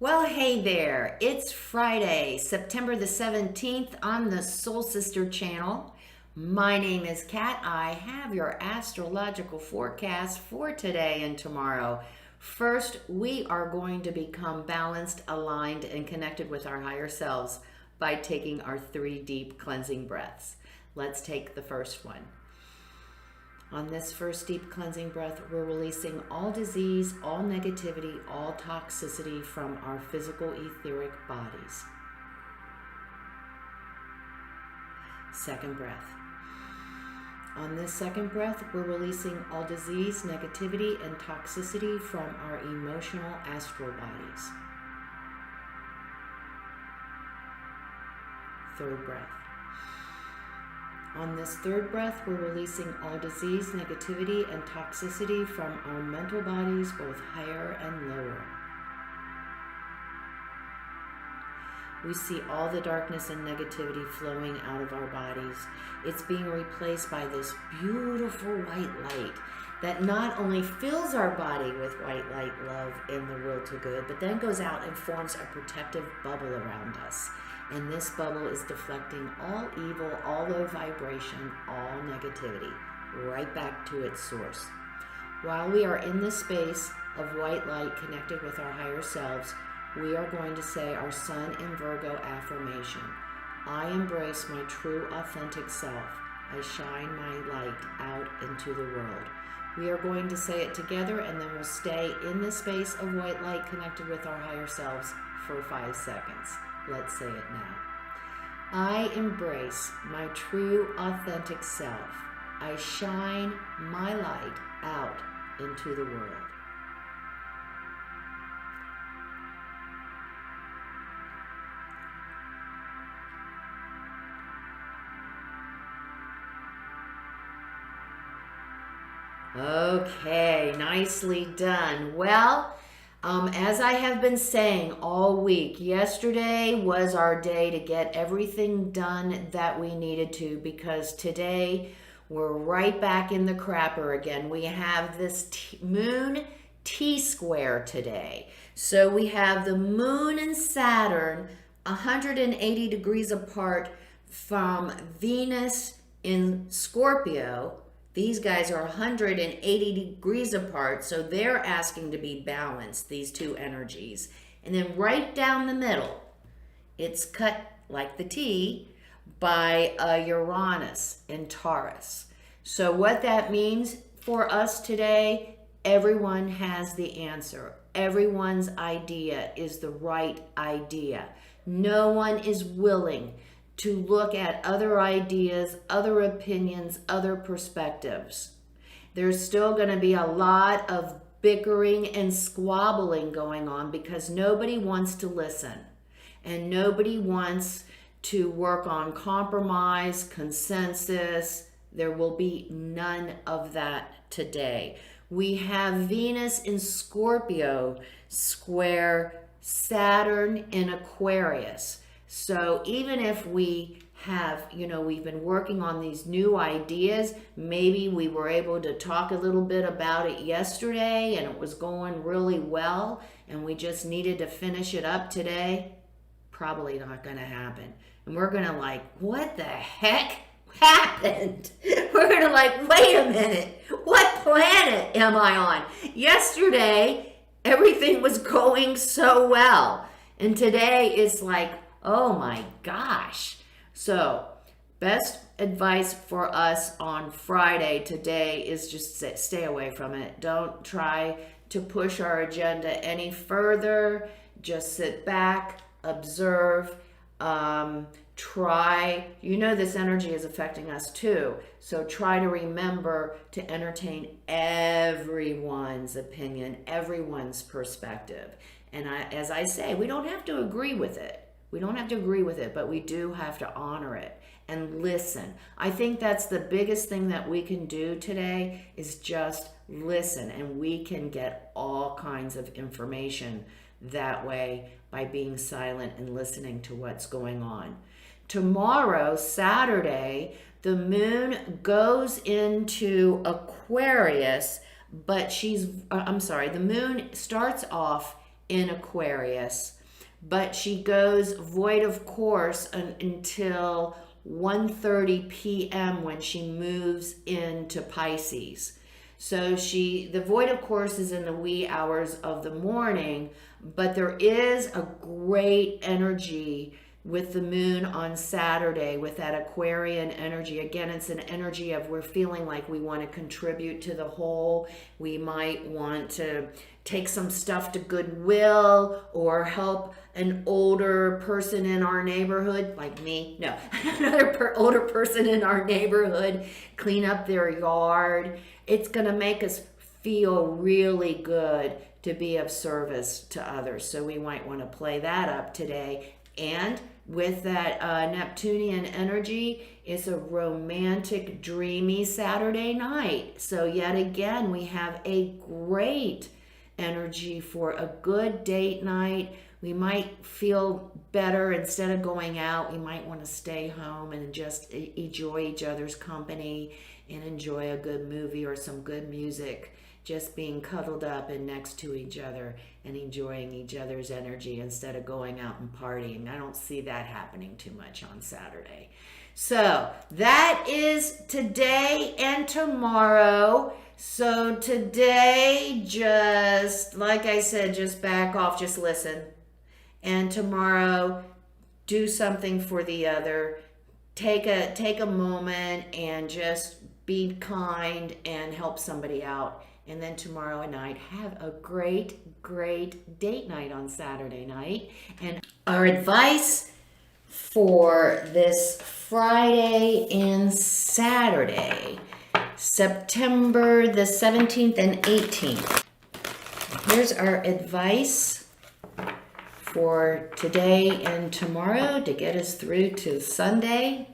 Well, hey there. It's Friday, September the 17th on the Soul Sister channel. My name is Kat. I have your astrological forecast for today and tomorrow. First, we are going to become balanced, aligned, and connected with our higher selves by taking our 3 deep cleansing breaths. Let's take the first one. On this first deep cleansing breath, we're releasing all disease, all negativity, all toxicity from our physical etheric bodies. Second breath. On this second breath, we're releasing all disease, negativity, and toxicity from our emotional astral bodies. Third breath. On this third breath, we're releasing all disease, negativity, and toxicity from our mental bodies, both higher and lower. We see all the darkness and negativity flowing out of our bodies. It's being replaced by this beautiful white light that not only fills our body with white light, love, and the will to good, but then goes out and forms a protective bubble around us. And this bubble is deflecting all evil, all low vibration, all negativity, right back to its source. While we are in this space of white light connected with our higher selves, we are going to say our Sun in Virgo affirmation. I embrace my true, authentic self. I shine my light out into the world. We are going to say it together, and then we'll stay in this space of white light connected with our higher selves for 5 seconds. Let's say it now. I embrace my true, authentic self. I shine my light out into the world. Okay, nicely done. Well, as I have been saying all week, yesterday was our day to get everything done that we needed to, because today we're right back in the crapper again. We have this moon T-square today. So we have the moon and Saturn 180 degrees apart from Venus in Scorpio. These guys are 180 degrees apart, so they're asking to be balanced, these two energies. And then right down the middle, it's cut like the T by Uranus in Taurus. So what that means for us today, everyone has the answer. Everyone's idea is the right idea. No one is willing to look at other ideas, other opinions, other perspectives. There's still going to be a lot of bickering and squabbling going on because nobody wants to listen and nobody wants to work on compromise, consensus. There will be none of that today. We have Venus in Scorpio square Saturn in Aquarius. So even if we have, we've been working on these new ideas, maybe we were able to talk a little bit about it yesterday and it was going really well and we just needed to finish it up today, probably not going to happen. And we're going to what the heck happened? We're going to wait a minute, what planet am I on? Yesterday, everything was going so well. And today it's oh my gosh. So best advice for us on Friday today is just stay away from it. Don't try to push our agenda any further. Just sit back, observe, try. This energy is affecting us too. So try to remember to entertain everyone's opinion, everyone's perspective. And as I say, we don't have to agree with it. We don't have to agree with it, but we do have to honor it and listen. I think that's the biggest thing that we can do today is just listen, and we can get all kinds of information that way by being silent and listening to what's going on. Tomorrow, Saturday, the moon goes into Aquarius, but the moon starts off in Aquarius, but she goes void of course until 1:30 p.m. when she moves into Pisces. So the void of course is in the wee hours of the morning, but there is a great energy with the moon on Saturday with that Aquarian energy. Again, it's an energy of we're feeling like we want to contribute to the whole. We might want to take some stuff to Goodwill or help an older person in our neighborhood, like me, no, another older person in our neighborhood, clean up their yard. It's going to make us feel really good to be of service to others. So we might want to play that up today. And with that Neptunian energy, it's a romantic, dreamy Saturday night. So yet again, we have a great energy for a good date night. We might feel better instead of going out. We might want to stay home and just enjoy each other's company and enjoy a good movie or some good music. Just being cuddled up and next to each other and enjoying each other's energy instead of going out and partying. I don't see that happening too much on Saturday. So that is today and tomorrow. So today, just like I said, just back off, just listen. And tomorrow, do something for the other. Take a moment and just be kind and help somebody out. And then tomorrow night, have a great, great date night on Saturday night. And our advice for this Friday and Saturday, September the 17th and 18th. Here's our advice for today and tomorrow to get us through to Sunday.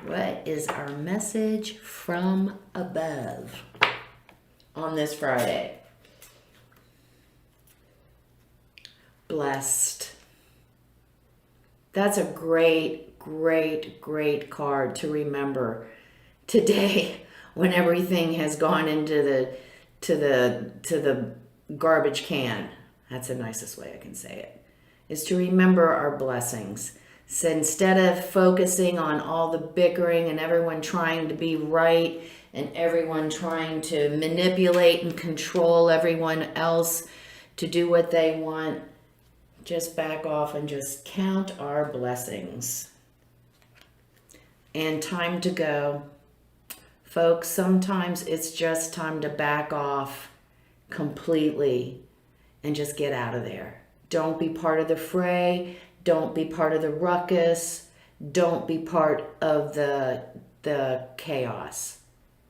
What is our message from above on this Friday? Blessed. That's a great, great, great card to remember today when everything has gone into the garbage can. That's the nicest way I can say it. Is to remember our blessings. So instead of focusing on all the bickering and everyone trying to be right and everyone trying to manipulate and control everyone else to do what they want, just back off and just count our blessings. And time to go. Folks, sometimes it's just time to back off completely and just get out of there. Don't be part of the fray. Don't be part of the ruckus. Don't be part of the chaos.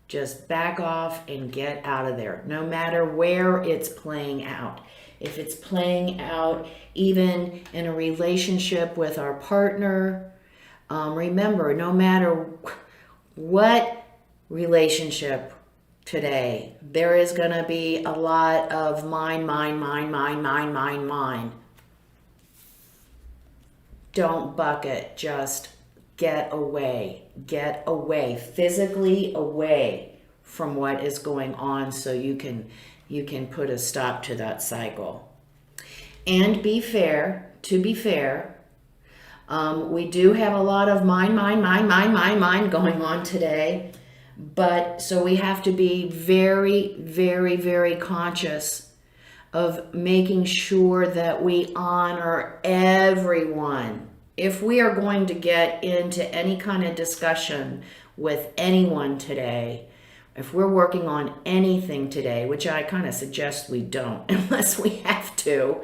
Just back off and get out of there, no matter where it's playing out. If it's playing out even in a relationship with our partner, remember, no matter what relationship today, there is going to be a lot of mine. Don't bucket, just get away, physically away from what is going on so you can put a stop to that cycle. And to be fair, we do have a lot of mine going on today, but so we have to be very, very, very conscious of making sure that we honor everyone. If we are going to get into any kind of discussion with anyone today, if we're working on anything today, which I kind of suggest we don't unless we have to,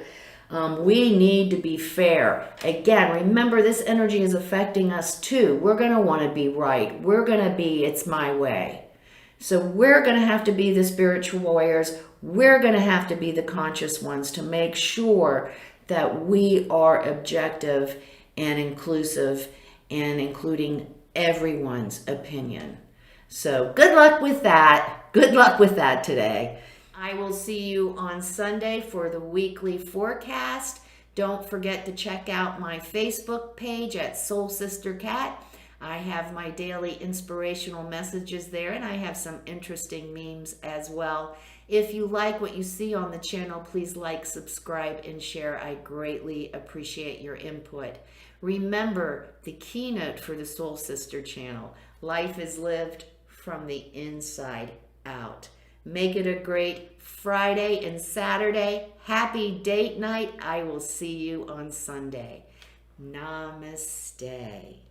we need to be fair. Again, remember this energy is affecting us too. We're going to want to be right. We're going to be, it's my way. So we're going to have to be the spiritual warriors. We're going to have to be the conscious ones to make sure that we are objective and inclusive and including everyone's opinion. So good luck with that. Good luck with that today. I will see you on Sunday for the weekly forecast. Don't forget to check out my Facebook page at Soul Sister Cat. I have my daily inspirational messages there, and I have some interesting memes as well. If you like what you see on the channel, please like, subscribe, and share. I greatly appreciate your input. Remember the keynote for the Soul Sister channel: life is lived from the inside out. Make it a great Friday and Saturday. Happy date night. I will see you on Sunday. Namaste.